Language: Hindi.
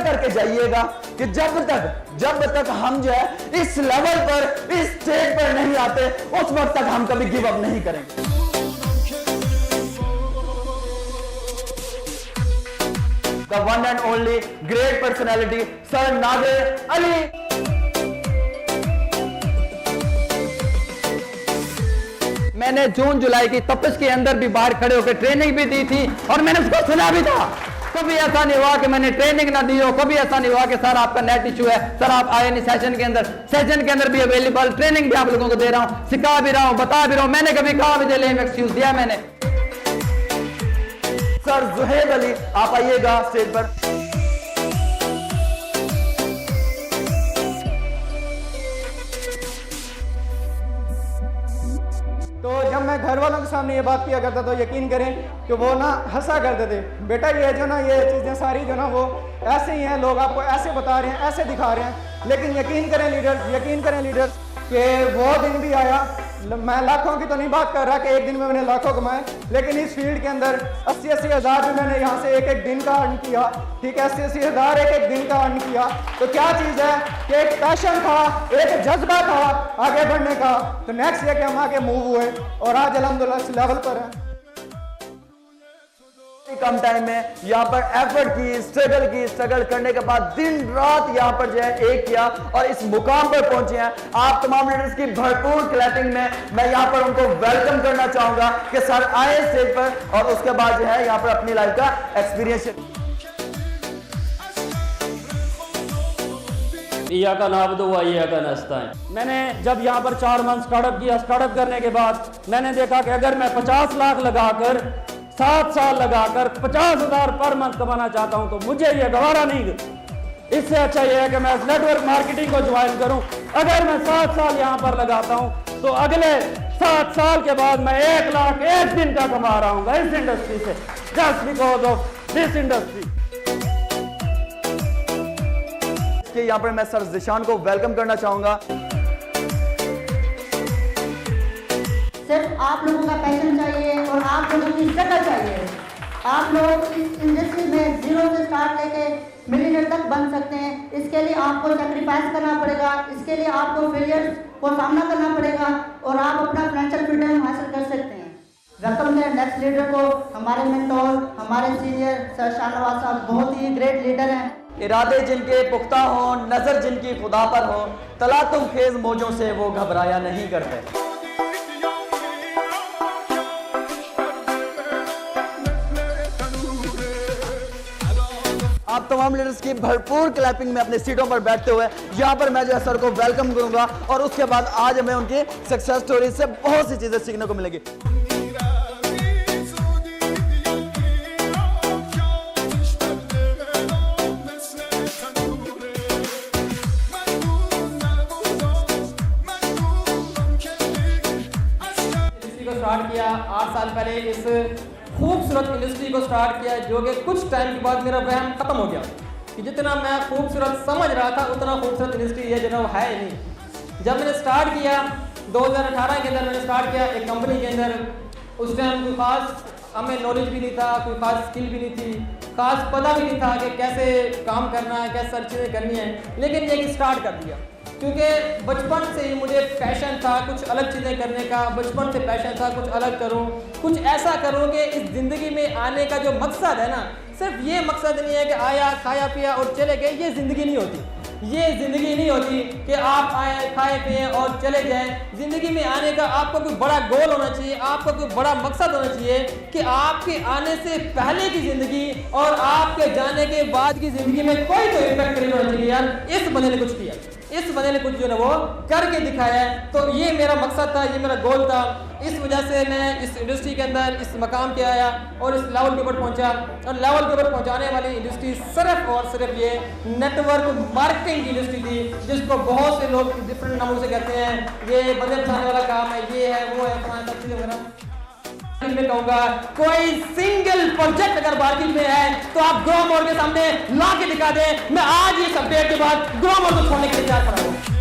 करके जाइएगा कि जब तक हम जो है इस लेवल पर, इस स्टेज पर नहीं आते, उस वक्त तक हम कभी गिव अप नहीं करेंगे। The one and only great personality, Sir Nadir Ali. मैंने जून जुलाई की तपिश के अंदर भी बाहर खड़े होकर ट्रेनिंग भी दी थी और मैंने उसको सुना भी था। कभी ऐसा नहीं हुआ कि मैंने ट्रेनिंग ना दी हो, कभी ऐसा नहीं हुआ कि सर आपका नेट इशू है, सर आप आए नहीं सेशन के अंदर भी अवेलेबल, ट्रेनिंग भी आप लोगों को दे रहा हूं, सिखा भी रहा हूं, बता भी रहा हूं। मैंने कभी कहा भी एक्सक्यूज दिया मैंने। सर जुहैब अली आप आइएगा स्टेज पर। तो जब मैं घर वालों के सामने ये बात किया करता तो यकीन करें कि वो ना हंसा करते थे, बेटा ये जो ना ये चीज़ें सारी जो ना वो ऐसे ही हैं, लोग आपको ऐसे बता रहे हैं, ऐसे दिखा रहे हैं। लेकिन यकीन करें लीडर कि वो दिन भी आया, मैं लाखों की तो नहीं बात कर रहा कि एक दिन में मैंने लाखों कमाए, लेकिन इस फील्ड के अंदर 80-80 हज़ार भी मैंने यहाँ से एक दिन का अर्न किया। ठीक है, 80-80 हज़ार एक दिन का अर्न किया। तो क्या चीज़ है कि एक पैशन था, एक जज्बा था आगे बढ़ने का। तो नेक्स्ट ये कि हम आगे मूव हुए और आज अल्हम्दुलिल्लाह इस लेवल पर हैं। कम टाइम में यहाँ पर एफर्ट की, स्ट्रगल करने के बाद दिन रात यहाँ पर जो है एक किया और इस मुकाम पर पहुंचे हैं। आप तमाम लीडर्स की भरपूर क्लैपिंग में मैं यहाँ पर उनको वेलकम करना चाहूंगा कि सर आए स्टेज पर और उसके बाद जो है यहाँ पर अपनी लाइफ का एक्सपीरियंस। इय्याका नअबुदु व इय्याका नस्तईन। मैंने जब यहाँ पर 4 मंथ स्टार्टअप करने के बाद मैंने देखा कि अगर मैं 50 लाख लगाकर 7 साल लगाकर 50,000 पर मंथ कमाना चाहता हूं तो मुझे ये गवारा नहीं। इससे अच्छा ये है कि मैं नेटवर्क मार्केटिंग को ज्वाइन करूं। अगर मैं 7 साल यहां पर लगाता हूं तो अगले 7 साल के बाद मैं 1 लाख एक दिन का कमा रहा हूं इस इंडस्ट्री से, just because of this industry. यहाँ पर मैं सर ज़िशान को वेलकम करना चाहूंगा। सिर्फ आप लोगों का पैशन चाहिए और आप लोगों की स्ट्रगल चाहिए। आप लोग इस इंडस्ट्री में जीरो से स्टार्ट लेके मिलियनर तक बन सकते हैं। इसके लिए आपको सेक्रीफाइस करना पड़ेगा, इसके लिए आपको फेलियर्स को सामना करना पड़ेगा और आप अपना फाइनेंशियल फ्रीडम हासिल कर सकते हैं। वेलकम करें नेक्स्ट लीडर को, हमारे मेंटोर, हमारे सीनियर सर शाहनवाज साहब, बहुत ही ग्रेट लीडर हैं। इरादे जिनके पुख्ता हों, नजर जिनकी खुदा पर हो, तलातुम खेज मौजों से वो घबराया नहीं करते। आप तमाम लीडर्स की भरपूर क्लैपिंग में अपने सीटों पर बैठते हुए यहाँ पर मैं जो है सर को वेलकम करूंगा और उसके बाद आज हमें उनकी सक्सेस स्टोरी से बहुत सी चीजें सीखने को मिलेगी। स्टार्ट किया 8 साल पहले, इस खूबसूरत इंडस्ट्री को स्टार्ट किया जो कि कुछ टाइम के बाद मेरा वहम खत्म हो गया कि जितना मैं खूबसूरत समझ रहा था उतना खूबसूरत इंडस्ट्री ये जो है ही नहीं। जब मैंने स्टार्ट किया 2018 के अंदर मैंने स्टार्ट किया एक कंपनी के अंदर। उस टाइम कोई खास हमें नॉलेज भी नहीं था, कोई खास स्किल भी नहीं थी, खास पता भी नहीं था कि कैसे काम करना है, कैसे सारी चीज़ें करनी है। लेकिन ये स्टार्ट कर दिया क्योंकि बचपन से ही मुझे पैशन था कुछ अलग चीज़ें करने का। बचपन से पैशन था कुछ अलग करूं, कुछ ऐसा करूं कि इस ज़िंदगी में आने का जो मकसद है ना, सिर्फ ये मकसद नहीं है कि आया खाया पिया और चले गए, ये ज़िंदगी नहीं होती। ये जिंदगी नहीं होती कि आप आए खाए पिए और चले जाएं। जिंदगी में आने का आपको कोई बड़ा गोल होना चाहिए, आपको कोई बड़ा मकसद होना चाहिए कि आपके आने से पहले की जिंदगी और आपके जाने के बाद की जिंदगी में कोई तो इम्पैक्ट क्रिएट होना चाहिए। यार इस बंदे ने कुछ किया, इस बंदे ने कुछ जो है वो करके दिखाया है। तो ये मेरा मकसद था, ये मेरा गोल था। इस वजह से मैं इस इंडस्ट्री के अंदर इस मकाम पे आया और इस लेवल के ऊपर पहुंचा। और लेवल के ऊपर पहुंचाने वाली इंडस्ट्री सिर्फ और सिर्फ ये नेटवर्क मार्केटिंग की इंडस्ट्री थी, जिसको बहुत से लोग डिफरेंट नामों से कहते हैं ये बंदे फंसाने वाला काम है, ये है वो है, फलाना सब चीजें वगैरह। मैं कहूंगा कोई सिंगल प्रोजेक्ट अगर मार्केट में है तो आप ग्रो मोर के सामने ला के दिखा दें। मैं आज ये सब के बाद ग्रो मोर को छोड़ने के लिए तैयार खड़ा हूं।